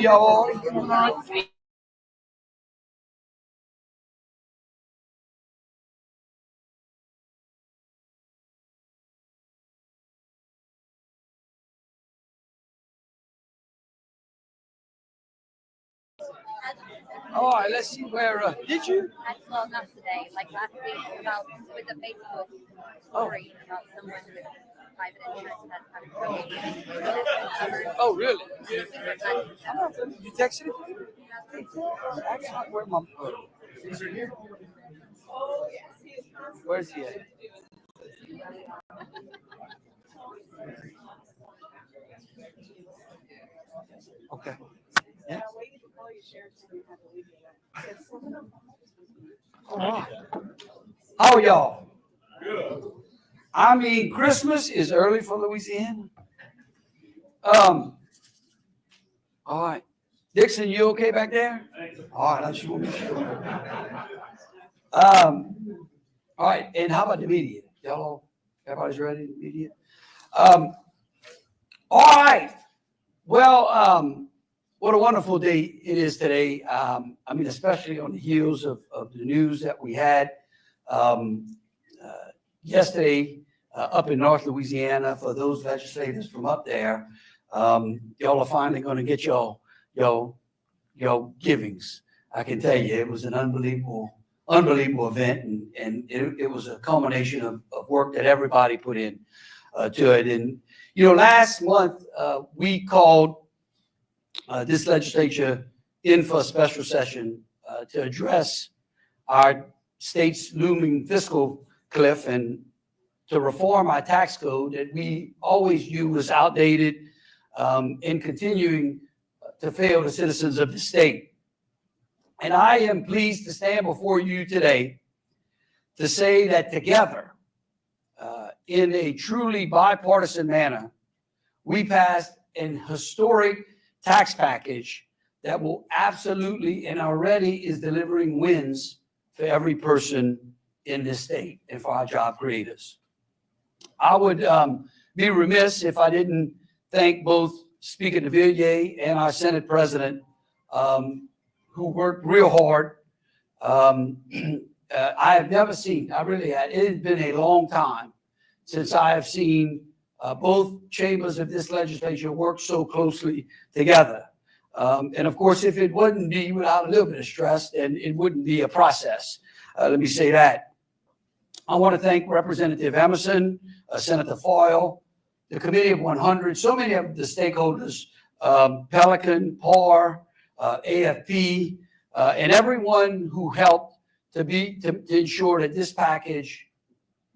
Y'all. All right, let's see where. Did you? Well, not today. Like last week, about with the Facebook story about someone with private insurance that's having trouble. Oh, really? You texted it? Actually, where my Where's he at? Okay. Yeah. All right. How are y'all? Good. I mean, Christmas is early for Louisiana. All right. Dixon, you okay back there? All right, I just want to be sure. All right, and how about the media? Y'all, everybody's ready? The media? All right. Well, what a wonderful day it is today. I mean, especially on the heels of the news that we had yesterday up in North Louisiana. For those legislators from up there, y'all are finally going to get your givings. I can tell you, it was an unbelievable event, and it was a culmination of work that everybody put in to it. And last month we called this legislature in for a special session to address our state's looming fiscal cliff and to reform our tax code that we always knew was outdated and continuing to fail the citizens of the state. And I am pleased to stand before you today to say that together, in a truly bipartisan manner, we passed an historic tax package that will absolutely and already is delivering wins for every person in this state and for our job creators. I would be remiss if I didn't thank both Speaker DeVilliers and our Senate President, who worked real hard. I have never seen, I really had, it has been a long time since I have seen both chambers of this legislature work so closely together. And of course, if it wouldn't be without a little bit of stress, then it wouldn't be a process. Let me say that. I want to thank Representative Emerson, Senator Foyle, the Committee of 100, so many of the stakeholders, Pelican, PAR, AFP, and everyone who helped to ensure that this package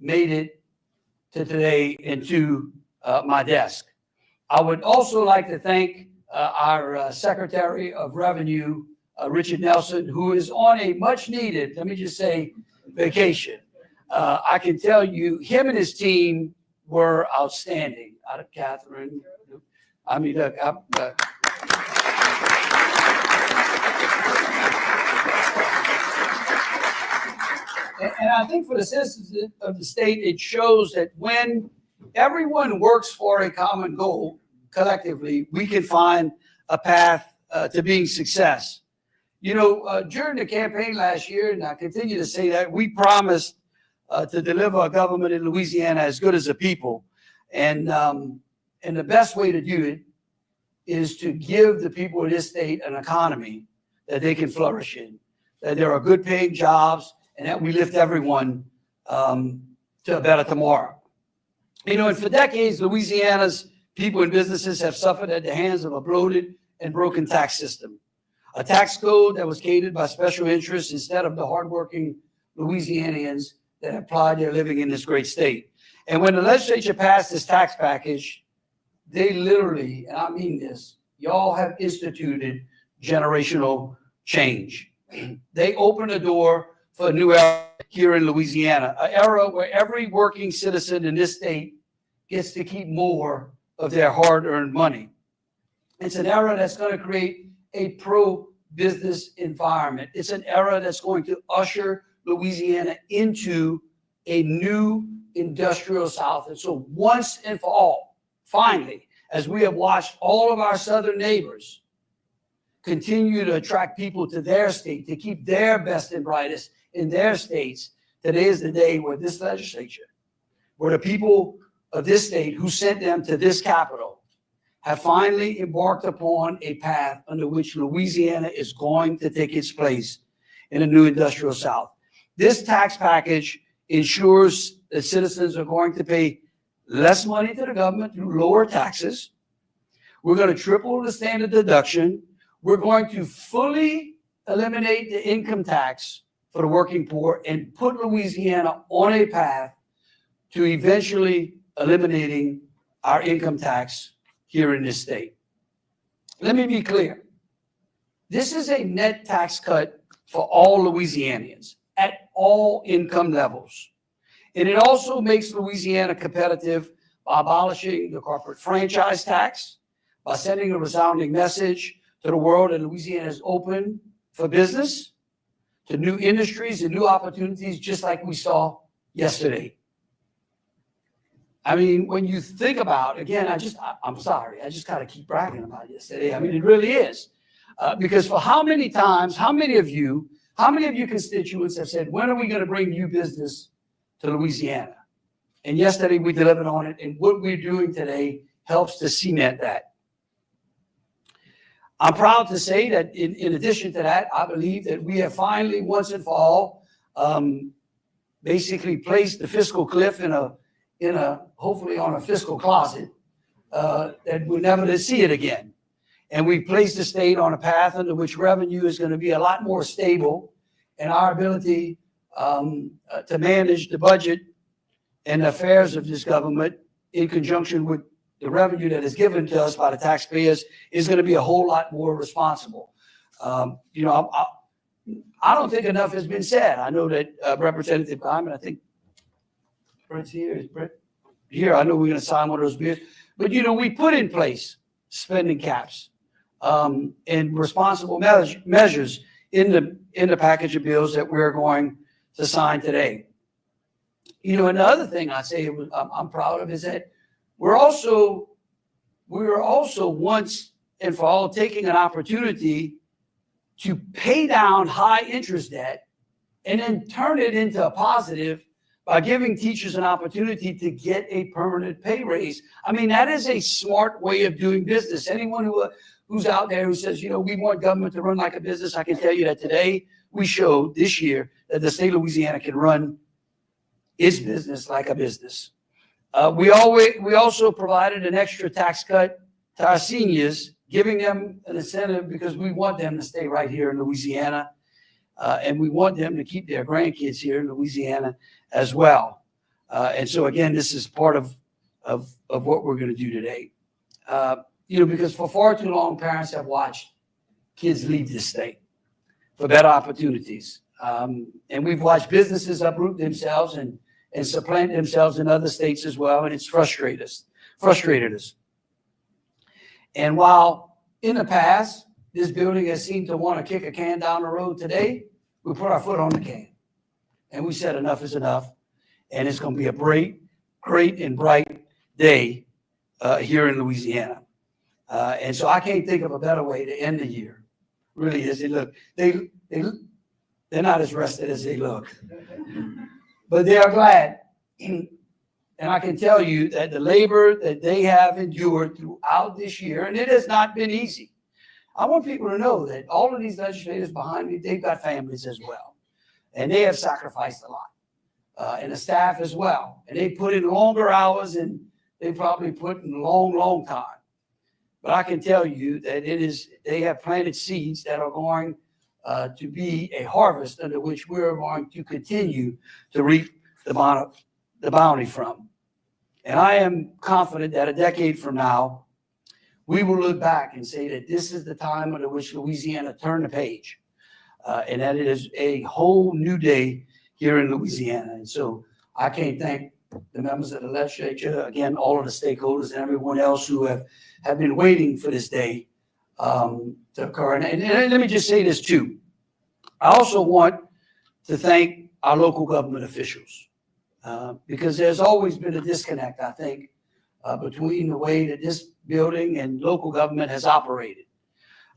made it to today and to my desk. I would also like to thank our Secretary of Revenue, Richard Nelson, who is on a much needed, let me just say, vacation. I can tell you, him and his team were outstanding. Out of Catherine, I mean, look, and I think for the citizens of the state, it shows that when everyone works for a common goal collectively, we can find a path to being success. During the campaign last year, and I continue to say that, we promised to deliver a government in Louisiana as good as the people. And the best way to do it is to give the people of this state an economy that they can flourish in, that there are good paying jobs, and that we lift everyone to a better tomorrow. And for decades, Louisiana's people and businesses have suffered at the hands of a bloated and broken tax system, a tax code that was catered by special interests instead of the hardworking Louisianians that have plied their living in this great state. And when the legislature passed this tax package, they literally, and I mean this, y'all have instituted generational change. They opened the door for a new era here in Louisiana, an era where every working citizen in this state gets to keep more of their hard-earned money. It's an era that's going to create a pro-business environment. It's an era that's going to usher Louisiana into a new industrial South. And so once and for all, finally, as we have watched all of our southern neighbors continue to attract people to their state, to keep their best and brightest in their states, today is the day where this legislature, where the people of this state who sent them to this capital have finally embarked upon a path under which Louisiana is going to take its place in a new industrial South. This tax package ensures that citizens are going to pay less money to the government through lower taxes. We're going to triple the standard deduction. We're going to fully eliminate the income tax for the working poor and put Louisiana on a path to eventually eliminating our income tax here in this state. Let me be clear. This is a net tax cut for all Louisianians at all income levels. And it also makes Louisiana competitive by abolishing the corporate franchise tax, by sending a resounding message to the world that Louisiana is open for business, to new industries and new opportunities, just like we saw yesterday. I mean, when you think about, again, I'm sorry, I just got to keep bragging about yesterday. I mean, it really is. Because for how many times, how many of you constituents have said, when are we going to bring new business to Louisiana? And yesterday we delivered on it, and what we're doing today helps to cement that. I'm proud to say that in addition to that, I believe that we have finally, once and for all, basically placed the fiscal cliff in a hopefully on a fiscal closet that we'll never see it again. And we placed the state on a path under which revenue is going to be a lot more stable, and our ability to manage the budget and affairs of this government in conjunction with the revenue that is given to us by the taxpayers is going to be a whole lot more responsible. I don't think enough has been said. I know that Representative Hyman, I think Brett's here. Is Brett here? I know we're going to sign one of those bills. But, we put in place spending caps and responsible measures in the package of bills that we're going to sign today. And the other thing I say I'm proud of is that we were also once and for all taking an opportunity to pay down high interest debt and then turn it into a positive by giving teachers an opportunity to get a permanent pay raise. I mean, that is a smart way of doing business. Anyone who's out there who says, we want government to run like a business, I can tell you that today we showed this year that the state of Louisiana can run its business like a business. We also provided an extra tax cut to our seniors, giving them an incentive because we want them to stay right here in Louisiana, and we want them to keep their grandkids here in Louisiana as well. And so again, this is part of what we're going to do today. Because for far too long, parents have watched kids leave this state for better opportunities, and we've watched businesses uproot themselves and supplant themselves in other states as well, and it's frustrated us. And while in the past, this building has seemed to want to kick a can down the road, today, we put our foot on the can. And we said enough is enough, and it's going to be a great and bright day here in Louisiana. And so I can't think of a better way to end the year. Really is. They're not as rested as they look. But they are glad. And I can tell you that the labor that they have endured throughout this year, and it has not been easy. I want people to know that all of these legislators behind me, they've got families as well. And they have sacrificed a lot. And the staff as well. And they put in longer hours and they probably put in a long time. But I can tell you that they have planted seeds that are going to be a harvest under which we're going to continue to reap the bounty from. And I am confident that a decade from now, we will look back and say that this is the time under which Louisiana turned the page, and that it is a whole new day here in Louisiana. And so I can't thank the members of the legislature, again, all of the stakeholders and everyone else who have been waiting for this day to occur. And let me just say this too. I also want to thank our local government officials because there's always been a disconnect, I think, between the way that this building and local government has operated.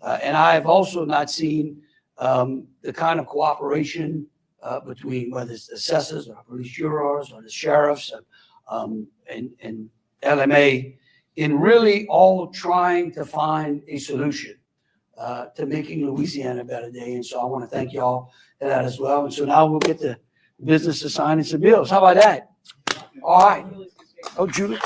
And I have also not seen the kind of cooperation between whether it's the assessors or police jurors or the sheriffs and LMA in really all trying to find a solution to making Louisiana a better day. And so I want to thank y'all for that as well. And so now we'll get to business of signing some bills. How about that? All right. Oh, Julie.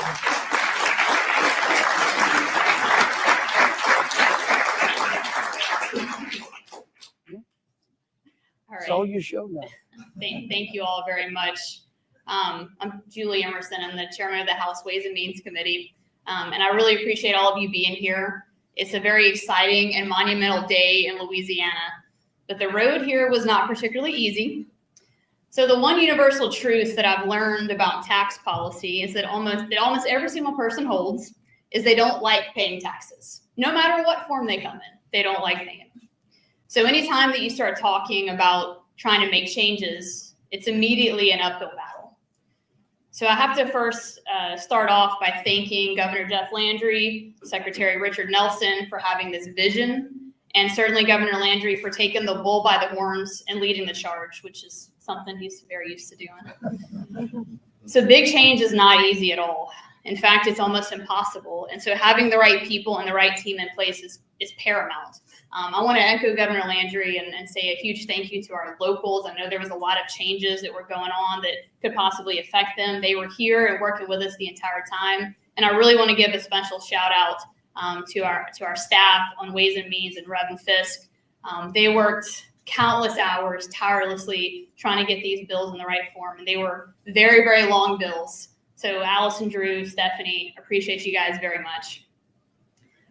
All It's all right. your show now. Thank you all very much. I'm Julie Emerson. I'm the chairman of the House Ways and Means Committee. And I really appreciate all of you being here. It's a very exciting and monumental day in Louisiana, but the road here was not particularly easy. So the one universal truth that I've learned about tax policy is that almost every single person holds is they don't like paying taxes. No matter what form they come in, they don't like paying them. So anytime that you start talking about trying to make changes, it's immediately an uphill battle. So I have to first start off by thanking Governor Jeff Landry, Secretary Richard Nelson for having this vision, and certainly Governor Landry for taking the bull by the horns and leading the charge, which is something he's very used to doing. So big change is not easy at all. In fact, it's almost impossible. And so having the right people and the right team in place is paramount. I want to echo Governor Landry and say a huge thank you to our locals. I know there was a lot of changes that were going on that could possibly affect them. They were here and working with us the entire time. And I really want to give a special shout out to our staff on Ways and Means and Rev and Fisk. They worked countless hours tirelessly trying to get these bills in the right form. And they were very, very long bills. So Allison, Drew, Stephanie, appreciate you guys very much.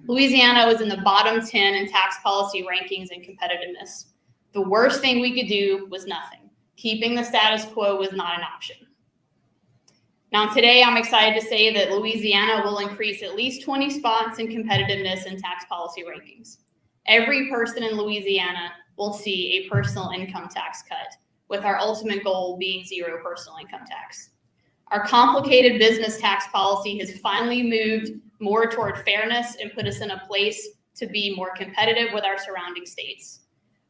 Louisiana was in the bottom 10 in tax policy rankings and competitiveness. The worst thing we could do was nothing. Keeping the status quo was not an option. Now today, I'm excited to say that Louisiana will increase at least 20 spots in competitiveness and tax policy rankings. Every person in Louisiana will see a personal income tax cut, with our ultimate goal being zero personal income tax. Our complicated business tax policy has finally moved more toward fairness and put us in a place to be more competitive with our surrounding states.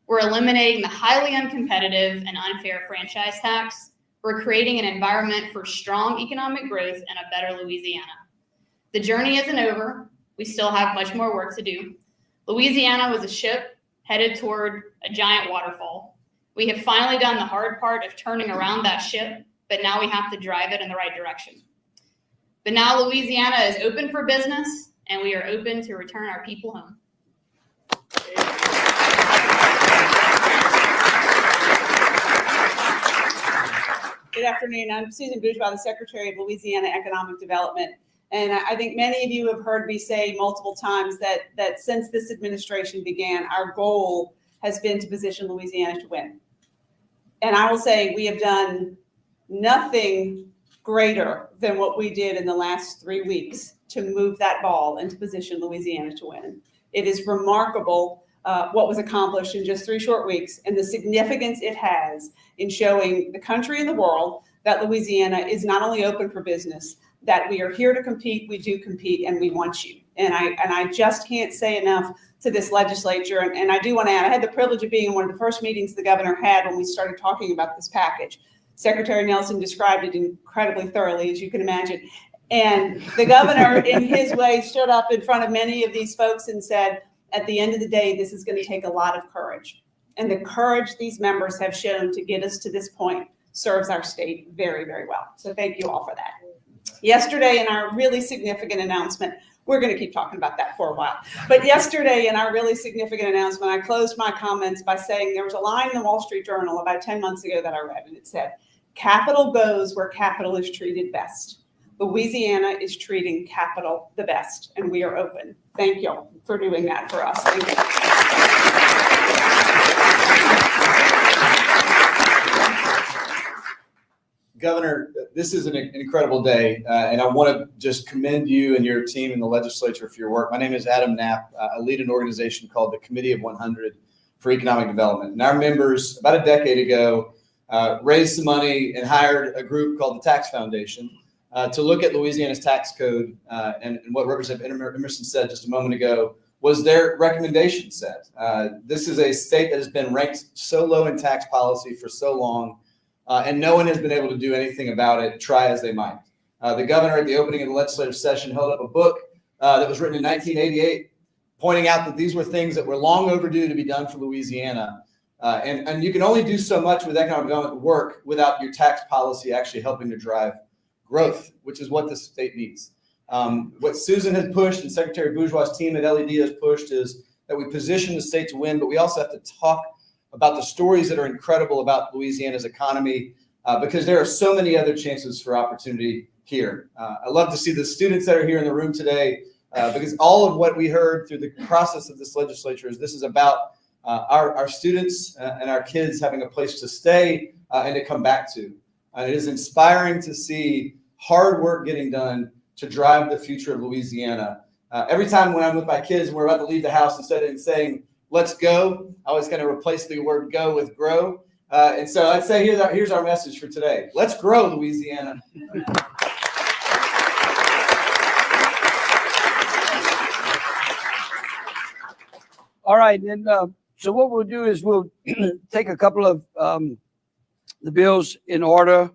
We're eliminating the highly uncompetitive and unfair franchise tax. We're creating an environment for strong economic growth and a better Louisiana. The journey isn't over. We still have much more work to do. Louisiana was a ship headed toward a giant waterfall. We have finally done the hard part of turning around that ship, but now we have to drive it in the right direction. But now Louisiana is open for business, and we are open to return our people home. Good afternoon. I'm Susan Bourgeois, the Secretary of Louisiana Economic Development. And I think many of you have heard me say multiple times that since this administration began, our goal has been to position Louisiana to win. And I will say we have done nothing greater than what we did in the last 3 weeks to move that ball and to position Louisiana to win. It is remarkable what was accomplished in just 3 short weeks and the significance it has in showing the country and the world that Louisiana is not only open for business, that we are here to compete, we do compete, and we want you. And I just can't say enough to this legislature. And I do want to add, I had the privilege of being in one of the first meetings the governor had when we started talking about this package. Secretary Nelson described it incredibly thoroughly, as you can imagine. And the governor, in his way, stood up in front of many of these folks and said, at the end of the day, this is going to take a lot of courage. And the courage these members have shown to get us to this point serves our state very, very well. So thank you all for that. Yesterday, in our really significant announcement, we're going to keep talking about that for a while. But yesterday, in our really significant announcement, I closed my comments by saying there was a line in the Wall Street Journal about 10 months ago that I read, and it said, "Capital goes where capital is treated best." Louisiana is treating capital the best, and we are open. Thank you for doing that for us. Thank you. Governor, this is an incredible day, and I want to just commend you and your team in the legislature for your work. My name is Adam Knapp. I lead an organization called the Committee of 100 for Economic Development. And our members, about a decade ago, raised some money and hired a group called the Tax Foundation to look at Louisiana's tax code. And what Representative Emerson said just a moment ago was their recommendation set. This is a state that has been ranked so low in tax policy for so long, and no one has been able to do anything about it, try as they might. The governor at the opening of the legislative session held up a book that was written in 1988, pointing out that these were things that were long overdue to be done for Louisiana. And you can only do so much with economic development work without your tax policy actually helping to drive growth, which is what this state needs. What Susan has pushed and Secretary Bourgeois' team at LED has pushed is that we position the state to win, but we also have to talk about the stories that are incredible about Louisiana's economy, because there are so many other chances for opportunity here. I love to see the students that are here in the room today, because all of what we heard through the process of this legislature is this is about our students and our kids having a place to stay and to come back to. It is inspiring to see hard work getting done to drive the future of Louisiana. Every time when I'm with my kids and we're about to leave the house, instead of saying, let's go, I was going to replace the word go with grow. And so I'd say here's our message for today. Let's grow, Louisiana. All right, and so what we'll do is we'll take a couple of the bills in order.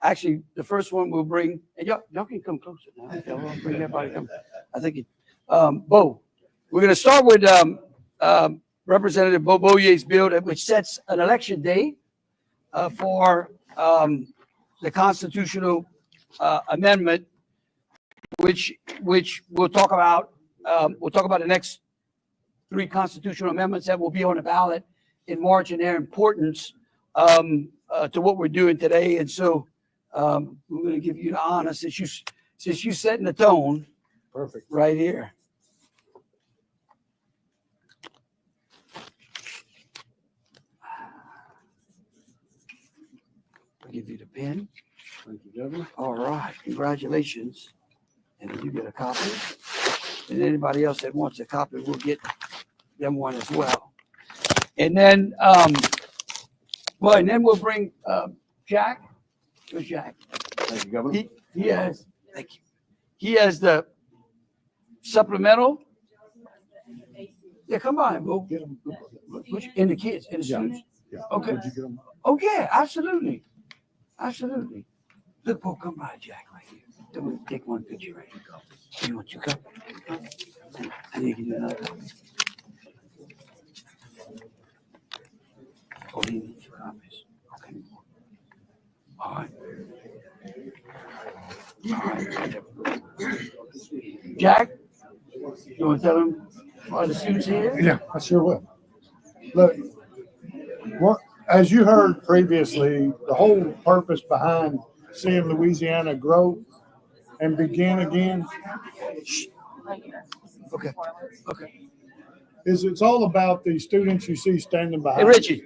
Actually, the first one we'll bring, and y'all can come closer now. Y'all bring everybody come. I think Bo. We're going to start with Representative Bo Boyer's bill, which sets an election day for the constitutional amendment, which we'll talk about. We'll talk about the next 3 constitutional amendments that will be on the ballot in March and their importance to what we're doing today. And so we're going to give you the honor since you setting the tone. Perfect. Right here. I'll give you the pen. Thank you, Governor. All right, congratulations. And you get a copy. And anybody else that wants a copy, we'll get them one as well. And then, and then we'll bring Jack. Where's Jack? Thank you, Governor. He has, thank you. He has the supplemental. Yeah, come on, Boo. Get them. In the kids, in the Yeah. students. Yeah. Okay. Would you get them? Oh, yeah, absolutely. Absolutely. Look, Bo, come by, Jack, right here. Then we'll take one picture right here. You want your cup? And you can do another copy. Oh, you need 2 copies. Okay. All right. All right. Jack, you want to tell them why the students here? Yeah, I sure will. Look, as you heard previously, the whole purpose behind seeing Louisiana grow and begin again Okay. Okay. is it's all about the students you see standing Hey, behind. Richie.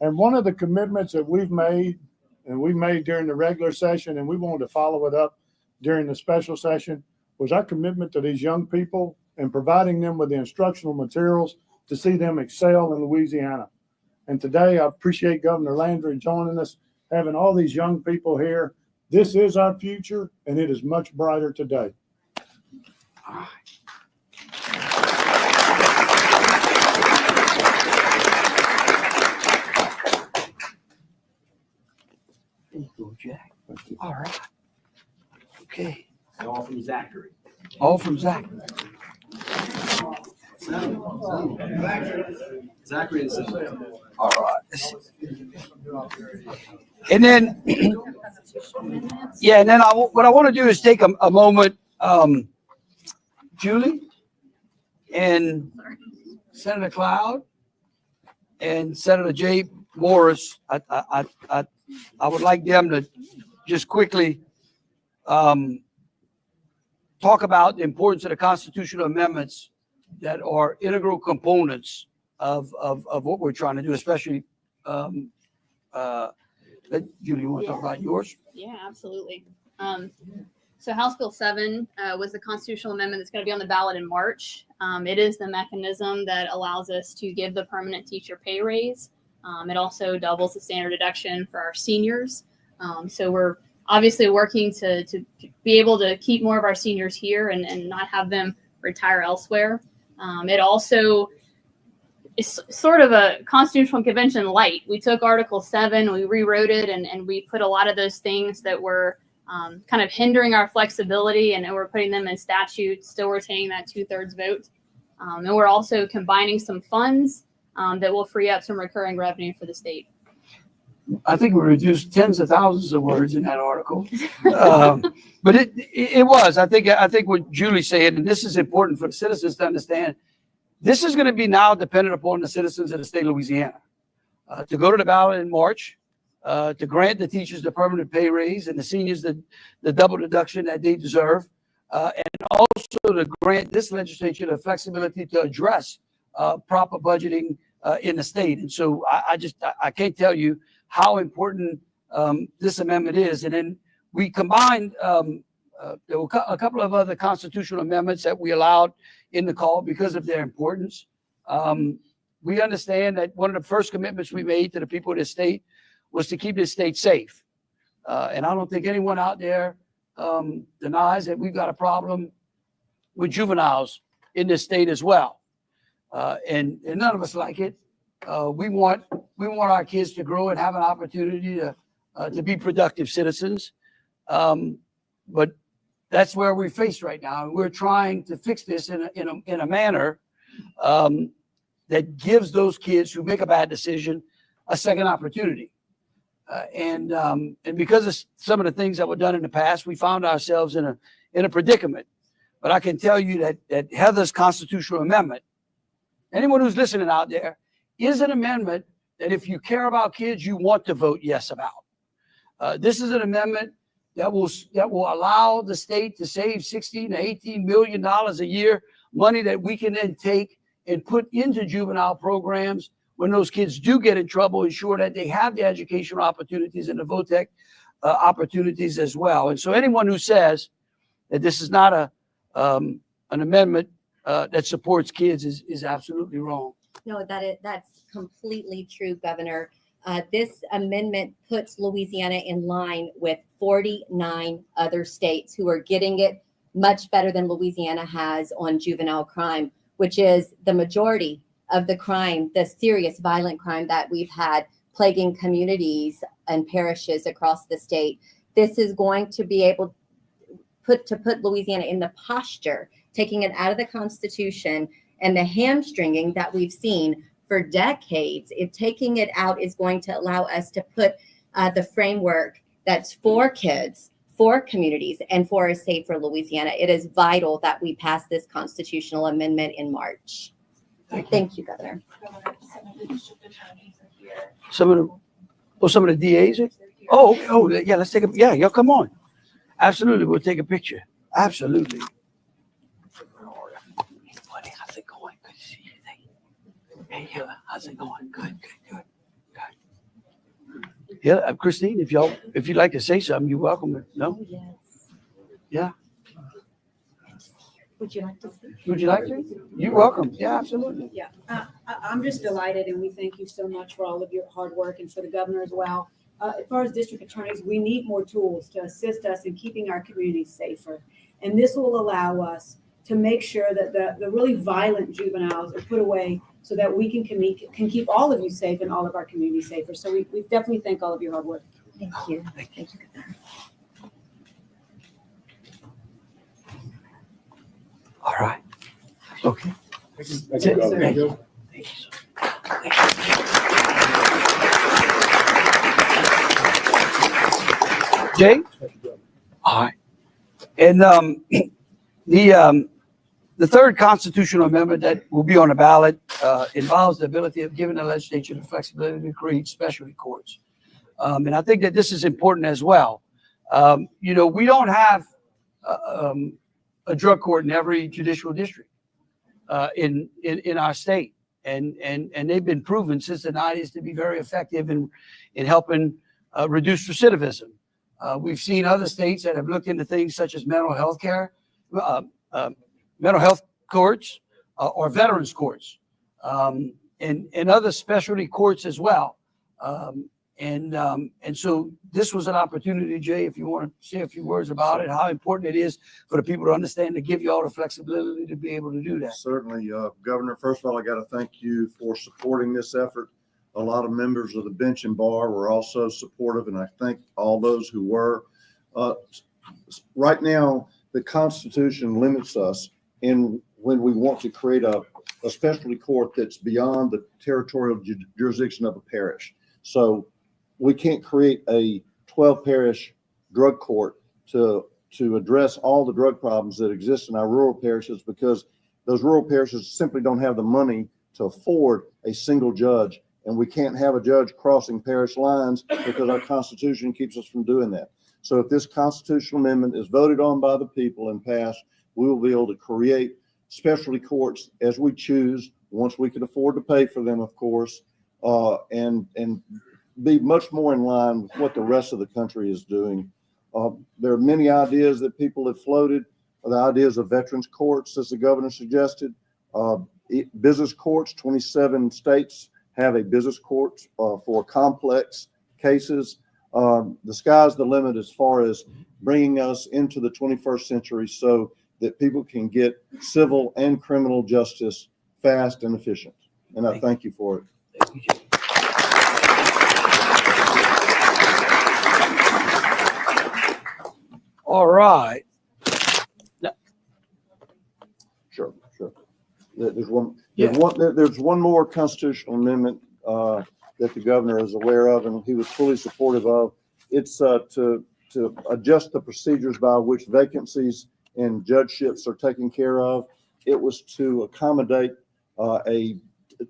And one of the commitments that we've made, and we made during the regular session, and we wanted to follow it up during the special session, was our commitment to these young people and providing them with the instructional materials to see them excel in Louisiana. And today, I appreciate Governor Landry joining us, having all these young people here. This is our future, and it is much brighter today. All right. There you go, Jack. All right. Okay. All from Zachary. All from Zach. Zachary is. All right. And then, yeah, and then what I want to do is take a moment, Julie and Senator Cloud and Senator Jay Morris. I would like them to just quickly talk about the importance of the constitutional amendments that are integral components of what we're trying to do, especially Julie, you want to talk about yours? Yeah, absolutely. So House Bill 7 was the constitutional amendment that's going to be on the ballot in March. It is the mechanism that allows us to give the permanent teacher pay raise. It also doubles the standard deduction for our seniors. So we're obviously working to be able to keep more of our seniors here and not have them retire elsewhere. It also is sort of a constitutional convention light. We took Article 7, we rewrote it, and we put a lot of those things that were kind of hindering our flexibility, and we're putting them in statute, still retaining that 2/3 vote. And we're also combining some funds that will free up some recurring revenue for the state. I think we reduced tens of thousands of words in that article. But it was, I think what Julie said, and this is important for the citizens to understand, this is going to be now dependent upon the citizens of the state of Louisiana to go to the ballot in March, to grant the teachers the permanent pay raise and the seniors the double deduction that they deserve, and also to grant this legislature the flexibility to address proper budgeting in the state. And so I can't tell you how important this amendment is. And then we combined, there were a couple of other constitutional amendments that we allowed in the call because of their importance. We understand that one of the first commitments we made to the people of the state was to keep this state safe. And I don't think anyone out there denies that we've got a problem with juveniles in this state as well. And none of us like it. We want our kids to grow and have an opportunity to be productive citizens. But that's where we're faced right now. And we're trying to fix this in a manner that gives those kids who make a bad decision a second opportunity. And because of some of the things that were done in the past, we found ourselves in a predicament. But I can tell you that Heather's constitutional amendment, anyone who's listening out there, is an amendment that if you care about kids, you want to vote yes about. This is an amendment that will allow the state to save $16 to $18 million a year, money that we can then take and put into juvenile programs when those kids do get in trouble, ensure that they have the educational opportunities and the VOTEC opportunities as well. And so anyone who says that this is not an amendment that supports kids is absolutely wrong. No, that's completely true, Governor. This amendment puts Louisiana in line with 49 other states who are getting it much better than Louisiana has on juvenile crime, which is the majority of the crime, the serious violent crime that we've had plaguing communities and parishes across the state. This is going to be able to put Louisiana in the posture, taking it out of the Constitution and the hamstringing that we've seen for decades. If taking it out is going to allow us to put the framework that's for kids, for communities, and for a safer Louisiana. It is vital that we pass this constitutional amendment in March. Thank you, Governor. Some of the DAs? Oh, yeah, let's take y'all come on. Absolutely, we'll take a picture. Absolutely. Buddy, how's it going? Good to see you. Hey, how's it going? Good. Yeah, Christine, if you'd like to say something, you're welcome. No? Yes. Yeah. Would you like to speak? Would you like to? You're welcome. Yeah, absolutely. Yeah, I'm just delighted, and we thank you so much for all of your hard work and for the governor as well. As far as district attorneys, we need more tools to assist us in keeping our communities safer. And this will allow us to make sure that the really violent juveniles are put away so that we can keep all of you safe and all of our communities safer. So we definitely thank all of your hard work. Thank you. Thank you, Governor. All right. Okay. Thank you, Governor. Thank you. Jay? All right. And the third constitutional amendment that will be on the ballot involves the ability of giving the legislature the flexibility to create specialty courts. And I think that this is important as well. We don't have a drug court in every judicial district in our state. And they've been proven since the 90s to be very effective in helping reduce recidivism. We've seen other states that have looked into things such as mental health care, mental health courts, or veterans courts, and other specialty courts as well. And so this was an opportunity, Jay, if you want to say a few words about it, how important it is for the people to understand, to give you all the flexibility to be able to do that. Certainly, Governor, first of all, I got to thank you for supporting this effort. A lot of members of the bench and bar were also supportive, and I thank all those who were. Right now, the Constitution limits us in when we want to create a specialty court that's beyond the territorial jurisdiction of a parish. So we can't create a 12 parish drug court to address all the drug problems that exist in our rural parishes, because those rural parishes simply don't have the money to afford a single judge. And we can't have a judge crossing parish lines because our Constitution keeps us from doing that. So if this constitutional amendment is voted on by the people and passed, we will be able to create specialty courts as we choose, once we can afford to pay for them, of course, and be much more in line with what the rest of the country is doing. There are many ideas that people have floated, the ideas of veterans courts, as the governor suggested, business courts. 27 states have a business court for complex cases. The sky's the limit as far as bringing us into the 21st century so that people can get civil and criminal justice fast and efficient. And I thank you for it. Thank you, Jay. All right. Sure. There's one more constitutional amendment that the governor is aware of, and he was fully supportive of. It's to adjust the procedures by which vacancies and judgeships are taken care of. It was to accommodate a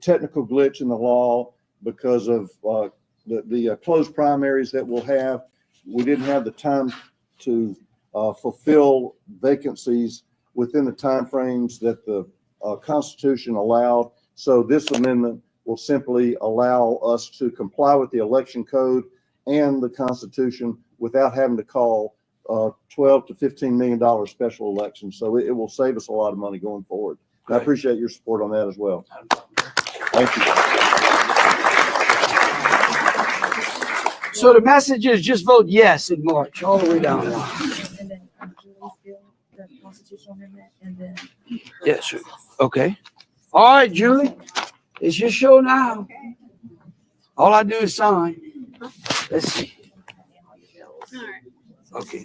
technical glitch in the law because of the closed primaries that we'll have. We didn't have the time to fulfill vacancies within the timeframes that the Constitution allowed. So this amendment will simply allow us to comply with the election code and the Constitution without having to call $12 to $15 million special elections. So it will save us a lot of money going forward. I appreciate your support on that as well. Thank you. So the message is just vote yes in March, all the way down the line. And then Julie's bill, the constitutional amendment, and then. Yes, sir. Okay. All right, Julie, it's your show now. All I do is sign. Let's see. All right. Okay,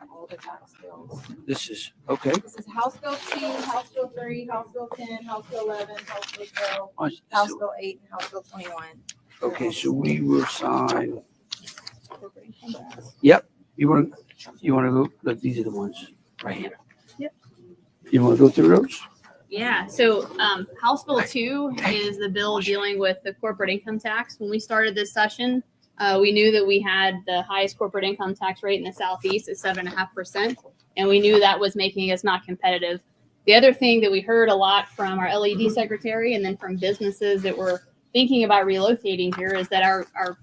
All the tax bills. this is, okay. This is House Bill 2, House Bill 3, House Bill 10, House Bill 11, House Bill 12, House Bill 8, and House Bill 21. Okay, so we will sign. Yep. You want to go, look, these are the ones right here. Yep. You want to go through those? Yeah, so House Bill 2 is the bill dealing with the corporate income tax. When we started this session, we knew that we had the highest corporate income tax rate in the Southeast at 7.5%, and we knew that was making us not competitive. The other thing that we heard a lot from our LED secretary and then from businesses that were thinking about relocating here is that our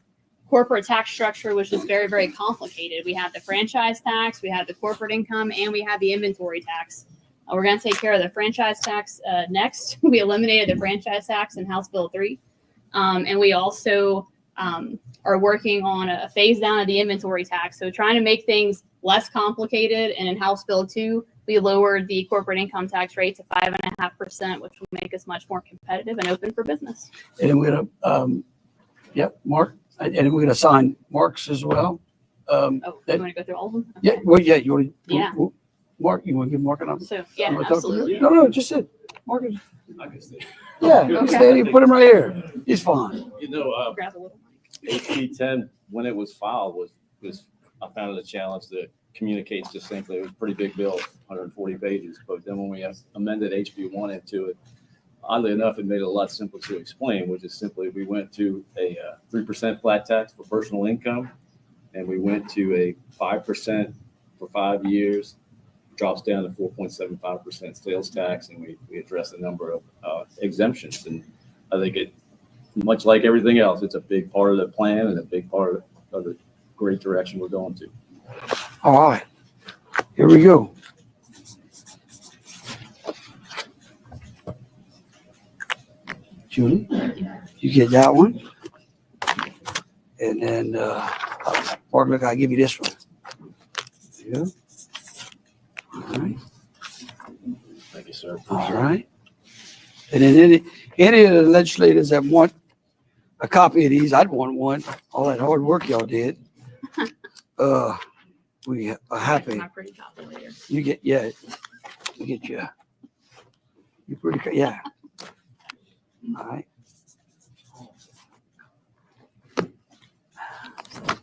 corporate tax structure was just very, very complicated. We have the franchise tax, we have the corporate income, and we have the inventory tax. We're going to take care of the franchise tax next. We eliminated the franchise tax in House Bill 3. And we also are working on a phase down of the inventory tax. So trying to make things less complicated. And in House Bill 2, we lowered the corporate income tax rate to 5.5%, which will make us much more competitive and open for business. And then we're going to, Mark, and then we're going to sign Mark's as well. Oh, you want to go through all of them? Yeah, Okay. well, yeah, you want to, Yeah. Mark, you want to give Mark a number? So, yeah, You wanna talk to him? absolutely. No, just sit. Mark is, I can say. yeah, Okay. stay, put him right here. He's fine. You know, Grab a little mic. HB 10, when it was filed, was I found it a challenge to communicate succinctly. It was a pretty big bill, 140 pages. But then when we amended HB 1 into it, oddly enough, it made it a lot simpler to explain, which is simply we went to a 3% flat tax for personal income, and we went to a 5% for 5 years, drops down to 4.75% sales tax, and we addressed a number of exemptions. And I think it, much like everything else, it's a big part of the plan and a big part of the great direction we're going to. All right, here we go. Julie, you get that one. And then, Mark, look, I'll give you this one. There you go. All right. Thank you, sir. All right. And then any of the legislators that want a copy of these, I'd want one. All that hard work y'all did. We are happy. My pretty copy later. You get, yeah, you get your, you pretty, yeah. All right.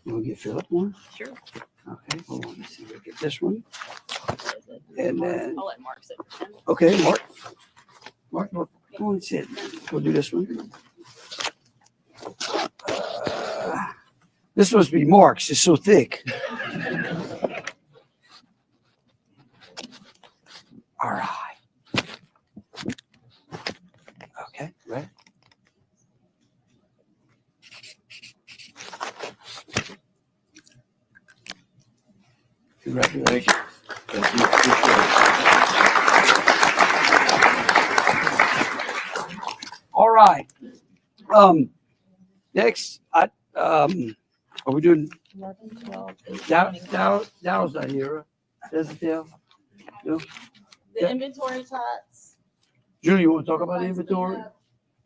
You want to get Philip one? Sure. Okay, hold on, let's see, we'll get this one. And then, I'll let Mark sit for 10. okay, Mark, go on and sit. We'll do this one. This must be Mark's, it's so thick. All right. Okay, ready? Congratulations. Thank you. Appreciate it. All right. Next, are we doing, 11, 12, 18, Dow's not here. Does it Dale? No? The inventory tax. Julie, you want to talk about the inventory?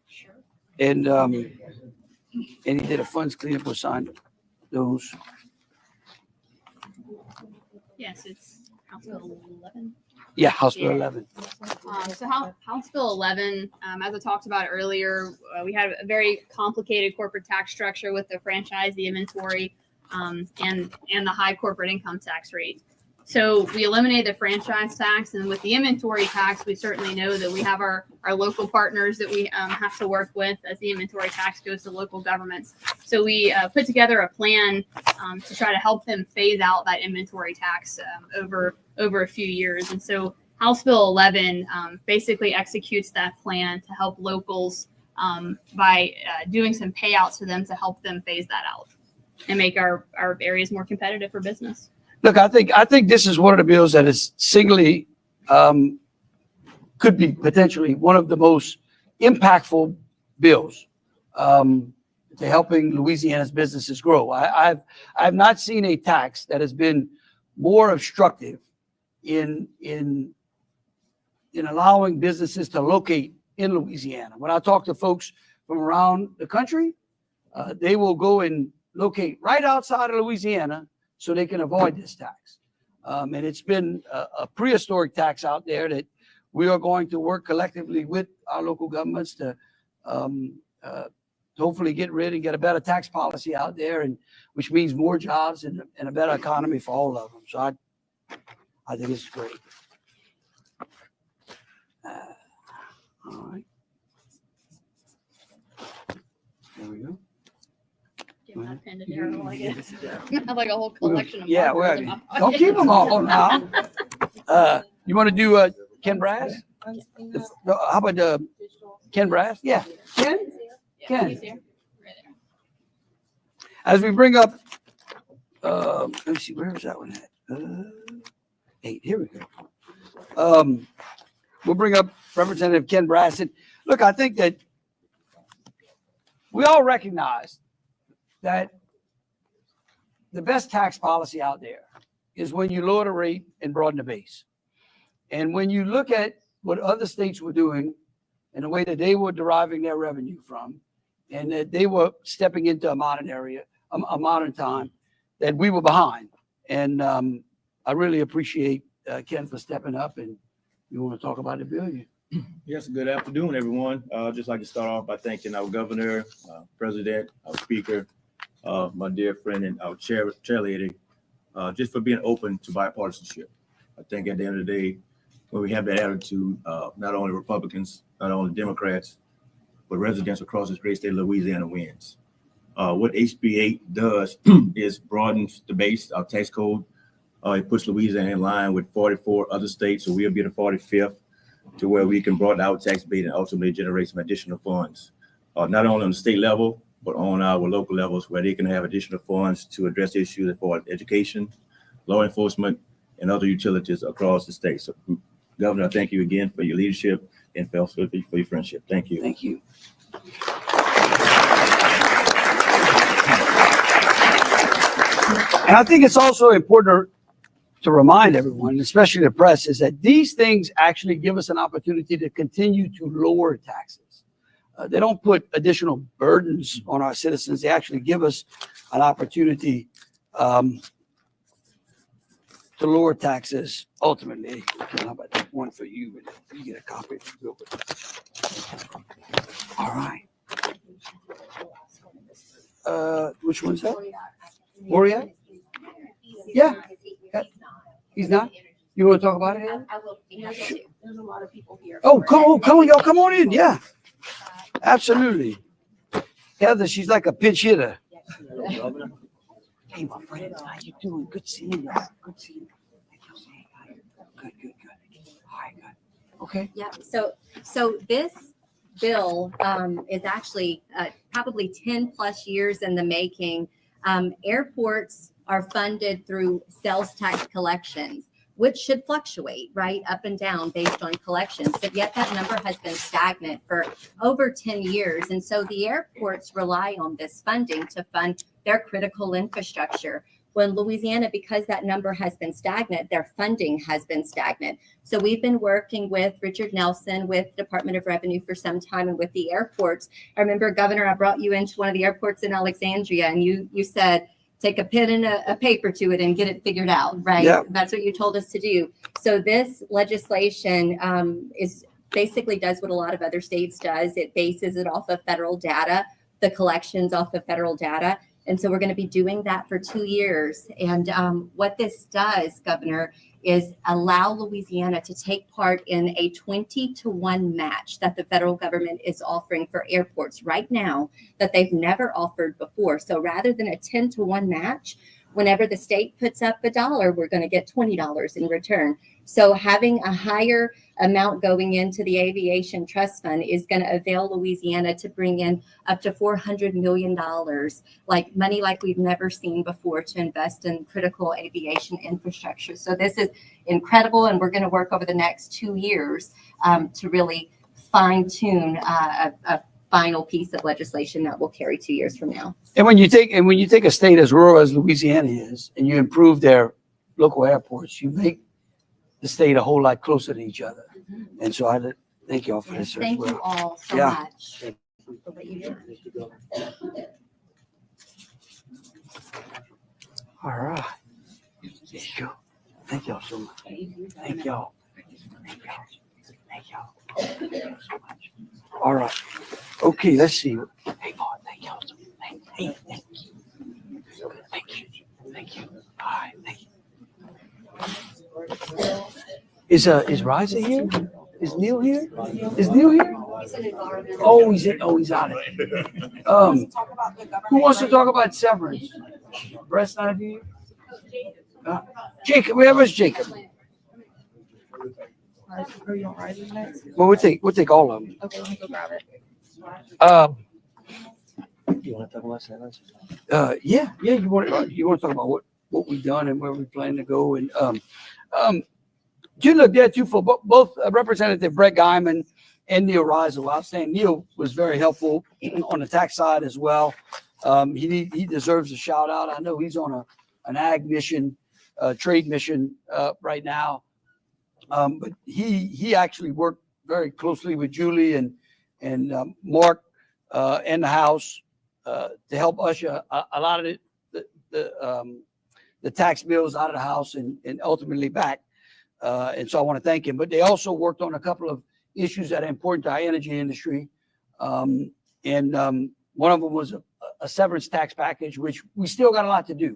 Sure. And he did a funds cleanup, we'll sign those. Yes, it's House Bill 11. Yeah, House Bill Yeah. 11. So House Bill 11, as I talked about earlier, we had a very complicated corporate tax structure with the franchise, the inventory, and the high corporate income tax rate. So we eliminated the franchise tax, and with the inventory tax, we certainly know that we have our local partners that we have to work with as the inventory tax goes to local governments. So we put together a plan to try to help them phase out that inventory tax over a few years. And so House Bill 11 basically executes that plan to help locals by doing some payouts to them to help them phase that out and make our areas more competitive for business. Look, I think this is one of the bills that is singly, could be potentially one of the most impactful bills to helping Louisiana's businesses grow. I've not seen a tax that has been more obstructive in allowing businesses to locate in Louisiana. When I talk to folks from around the country, they will go and locate right outside of Louisiana so they can avoid this tax. And it's been a prehistoric tax out there that we are going to work collectively with our local governments to hopefully get rid and get a better tax policy out there, and which means more jobs and a better economy for all of them. So I think it's great. All right. There we go. Do you have a pen to Daryl, I guess? I have like a whole collection of Yeah, markers well, in my don't pocket. keep them all now. You want to do Ken Brass? How about Ken Brass? Yeah. Ken? Yeah, Ken. he's here. Right there. As we bring up, let me see, where is that one at? 8, here we go. We'll bring up Representative Ken Brass. Look, I think that we all recognize that the best tax policy out there is when you lower the rate and broaden the base. And when you look at what other states were doing and the way that they were deriving their revenue from, and that they were stepping into a modern area, a modern time, that we were behind. And I really appreciate Ken for stepping up. And you want to talk about the bill? Yes, good afternoon, everyone. I'd just like to start off by thanking our governor, president, our speaker, my dear friend, and our chair lady, just for being open to bipartisanship. I think at the end of the day, when we have that attitude, not only Republicans, not only Democrats, but residents across this great state of Louisiana wins. What HB 8 does is broadens the base, our tax code. It puts Louisiana in line with 44 other states, so we'll be the 45th, to where we can broaden our tax base and ultimately generate some additional funds, not only on the state level, but on our local levels where they can have additional funds to address issues for education, law enforcement, and other utilities across the state. So, Governor, thank you again for your leadership and for your friendship. Thank you. Thank you. And I think it's also important to remind everyone, especially the press, is that these things actually give us an opportunity to continue to lower taxes. They don't put additional burdens on our citizens. They actually give us an opportunity to lower taxes ultimately. Okay, how about that one for you? You get a copy. Real quick. All right. Which one's that? Orion? Yeah. He's not? You want to talk about it? I will be happy to. There's a lot of people here. Oh, come on, y'all, come on in. Yeah, absolutely. Heather, she's like a pinch hitter. Hey, my friend, how you doing? Good seeing you. Good seeing you. Good. All right, good. Okay. Yeah, so this bill is actually probably 10 plus years in the making. Airports are funded through sales tax collections, which should fluctuate, right, up and down based on collections. But yet that number has been stagnant for over 10 years. And so the airports rely on this funding to fund their critical infrastructure. When Louisiana, because that number has been stagnant, their funding has been stagnant. So we've been working with Richard Nelson, with Department of Revenue for some time, and with the airports. I remember, Governor, I brought you into one of the airports in Alexandria, and you said, take a pen and a paper to it and get it figured out, right? Yeah. That's what you told us to do. So this legislation is basically does what a lot of other states does. It bases it off of federal data, the collections off of federal data. And so we're going to be doing that for 2 years. And what this does, Governor, is allow Louisiana to take part in a 20-to-1 match that the federal government is offering for airports right now that they've never offered before. So rather than a 10-to-1 match, whenever the state puts up $1, we're going to get $20 in return. So having a higher amount going into the Aviation Trust Fund is going to avail Louisiana to bring in up to $400 million, like money like we've never seen before, to invest in critical aviation infrastructure. So this is incredible, and we're going to work over the next 2 years to really fine tune a final piece of legislation that will carry 2 years from now. And when you take a state as rural as Louisiana is, and you improve their local airports, you make the state a whole lot closer to each other. And so I thank you all for this as Thank well. you all so Yeah. much for what you do. All right. There you go. Thank y'all so much. Thank y'all. Thank y'all. Thank y'all. Thank you so much. All right. Okay, let's see. Hey, Paul, thank y'all so much. Hey, thank you. Thank you. Thank you. All right, thank you. Is Riza here? Is Neil here? Is Neil here? Oh, he's out of it. Who wants to talk about severance? Brett's not here. Jacob, where was Jacob? Well, we'll take all of them. Okay, let me go grab it. You want to talk about severance? Yeah. You want to talk about what we've done and where we plan to go, and you looked there too for both Representative Brett Guyman and Neil Rizel. I was saying Neil was very helpful on the tax side as well. He deserves a shout out. I know he's on an ag mission, trade mission right now, but he actually worked very closely with Julie and Mark and the House to help usher a lot of the tax bills out of the House and ultimately back. And so I want to thank him. But they also worked on a couple of issues that are important to our energy industry. And one of them was a severance tax package, which we still got a lot to do.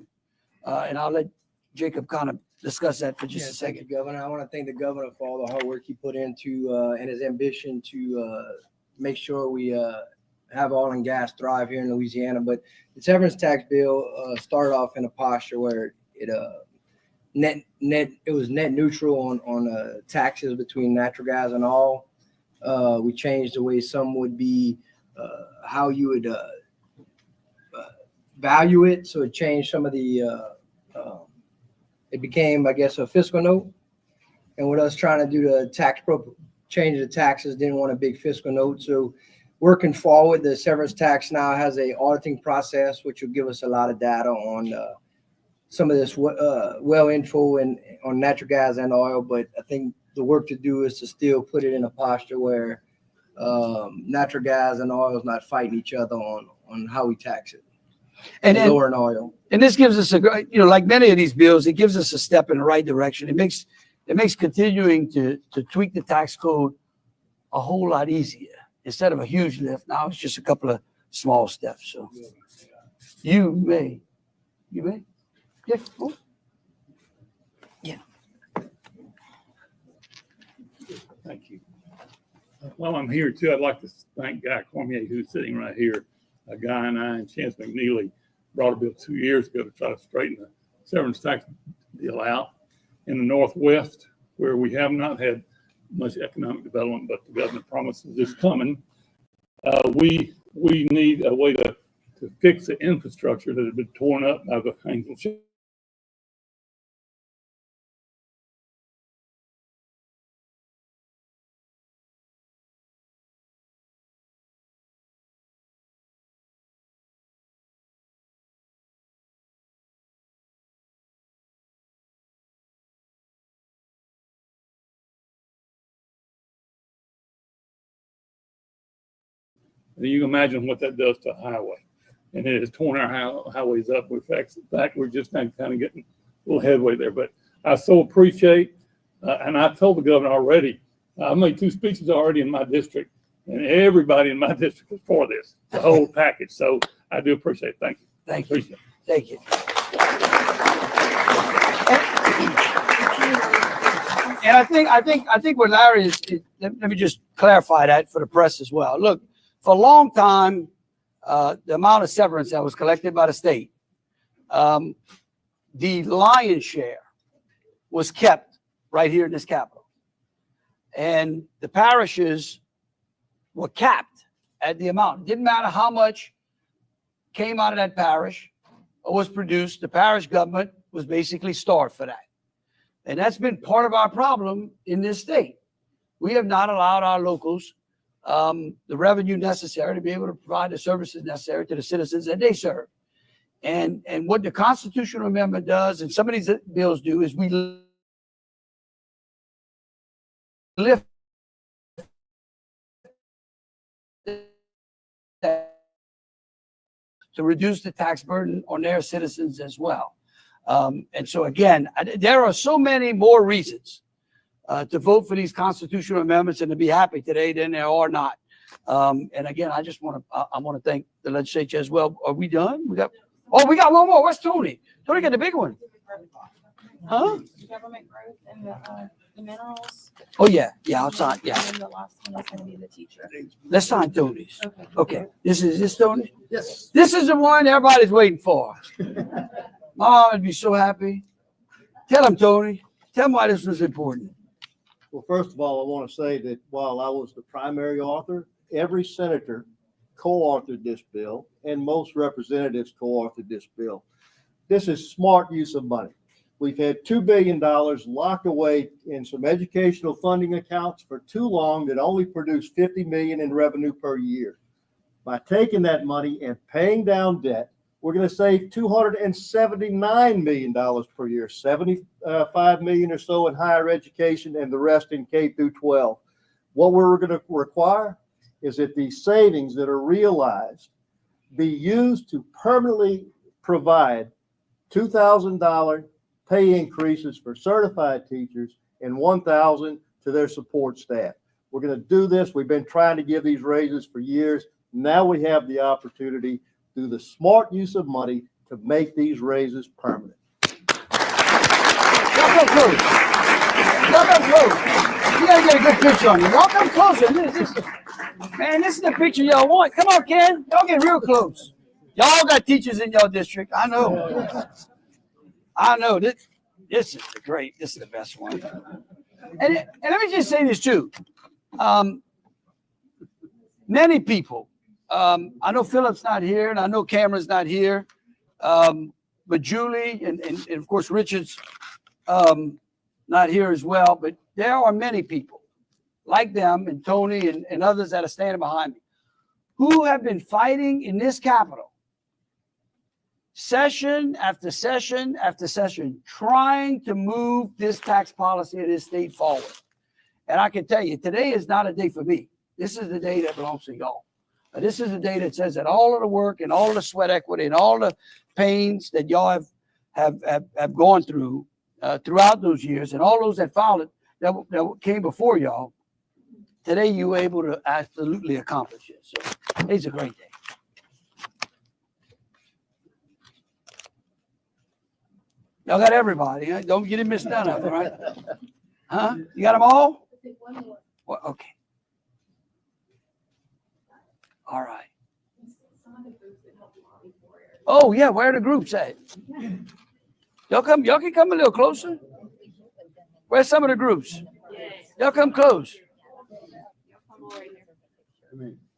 And I'll let Jacob kind of discuss that for just a second. Thank you, Governor. I want to thank the governor for all the hard work he put into and his ambition to make sure we have oil and gas thrive here in Louisiana. But the severance tax bill started off in a posture where it was net neutral on taxes between natural gas and oil. We changed the way some would be, how you would value it. So it changed some of the, it became, I guess, a fiscal note. And with us trying to do the change the taxes, didn't want a big fiscal note. So working forward, the severance tax now has a auditing process, which will give us a lot of data on some of this well info and on natural gas and oil. But I think the work to do is to still put it in a posture where natural gas and oil is not fighting each other on how we tax it. And lower in oil. And this gives us like many of these bills, it gives us a step in the right direction. It makes continuing to tweak the tax code a whole lot easier. Instead of a huge lift, now it's just a couple of small steps. So you may. Yeah. Oh. Yeah. Thank you. While I'm here too, I'd like to thank Guy Cormier, who's sitting right here. Guy and I and Chance McNeely brought a bill 2 years ago to try to straighten the severance tax deal out in the Northwest, where we have not had much economic development, but the governor promises it's coming. We need a way to fix the infrastructure that has been torn up by the Haynesville Shale. You can imagine what that does to a highway. And it has torn our highways up. In fact, we're just now kind of getting a little headway there. But I so appreciate, and I told the governor already, I made 2 speeches already in my district, and everybody in my district is for this, the whole package. So I do appreciate it. Thank you. Thank you. Appreciate it. Thank you. And I think what Larry is let me just clarify that for the press as well. Look, for a long time, the amount of severance that was collected by the state, the lion's share was kept right here in this capital. And the parishes were capped at the amount. It didn't matter how much came out of that parish or was produced. The parish government was basically starved for that. And that's been part of our problem in this state. We have not allowed our locals the revenue necessary to be able to provide the services necessary to the citizens that they serve. And what the constitutional amendment does, and some of these bills do, is we lift to reduce the tax burden on their citizens as well. And so again, there are so many more reasons to vote for these constitutional amendments and to be happy today than there are not. And again, I want to thank the legislature as well. Are we done? We got one more. Where's Tony? Tony got the big one. Huh? Government growth and the minerals. Oh yeah, I'll sign. Yeah. And then the last one is going to be the teacher. Let's sign Tony's. Okay. Okay. This is Tony? Yes. This is the one everybody's waiting for. Mom would be so happy. Tell him, Tony. Tell him why this was important. Well, first of all, I want to say that while I was the primary author, every senator co-authored this bill, and most representatives co-authored this bill. This is smart use of money. We've had $2 billion locked away in some educational funding accounts for too long that only produce $50 million in revenue per year. By taking that money and paying down debt, we're going to save $279 million per year, $75 million or so in higher education and the rest in K through 12. What we're going to require is that these savings that are realized be used to permanently provide $2,000 pay increases for certified teachers and $1,000 to their support staff. We're going to do this. We've been trying to give these raises for years. Now we have the opportunity through the smart use of money to make these raises permanent. Welcome close. Welcome close. You gotta get a good picture on you. Welcome closer. Man, this is the picture y'all want. Come on, Ken. Y'all get real close. Y'all got teachers in your district. I know. I know. This is great. This is the best one. And let me just say this too. Many people, I know Philip's not here, and I know Cameron's not here. But Julie and of course Richard's not here as well, but there are many people like them and Tony and others that are standing behind me who have been fighting in this Capitol session after session after session, trying to move this tax policy of this state forward. And I can tell you, today is not a day for me. This is the day that belongs to y'all. This is the day that says that all of the work and all of the sweat equity and all the pains that y'all have gone through throughout those years and all those that followed that came before y'all, today you were able to absolutely accomplish it. So it's a great day. Y'all got everybody. Huh? Don't get it missed none of them, right? Huh? You got them all? Well, okay. All right. Oh yeah, where are the groups at? Y'all can come a little closer. Where's some of the groups? Y'all come close.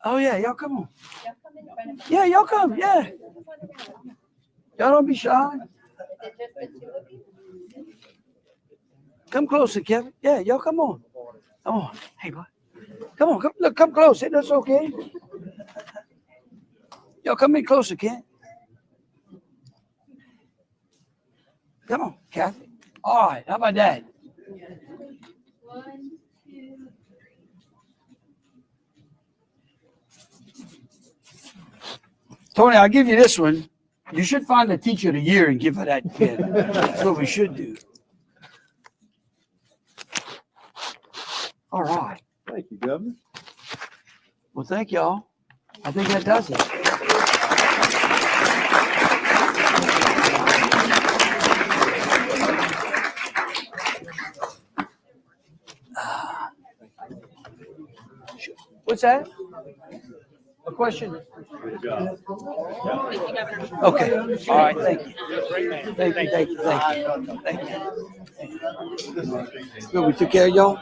Oh yeah, y'all come on. Yeah, y'all come. Yeah. Y'all don't be shy. Come closer, Kevin. Yeah, y'all come on. Come on. Hey, boy. Come on. Come close. That's okay. Y'all come in closer, Ken. Come on, Kathy. All right. How about that? 1, 2, 3. Tony, I'll give you this one. You should find a teacher of the year and give her that kid. That's what we should do. All right. Thank you, Governor. Well, thank y'all. I think that does it. What's that? A question? Okay. All right. Thank you. Thank you. Thank you. Thank you. Thank you. Good. We took care of y'all.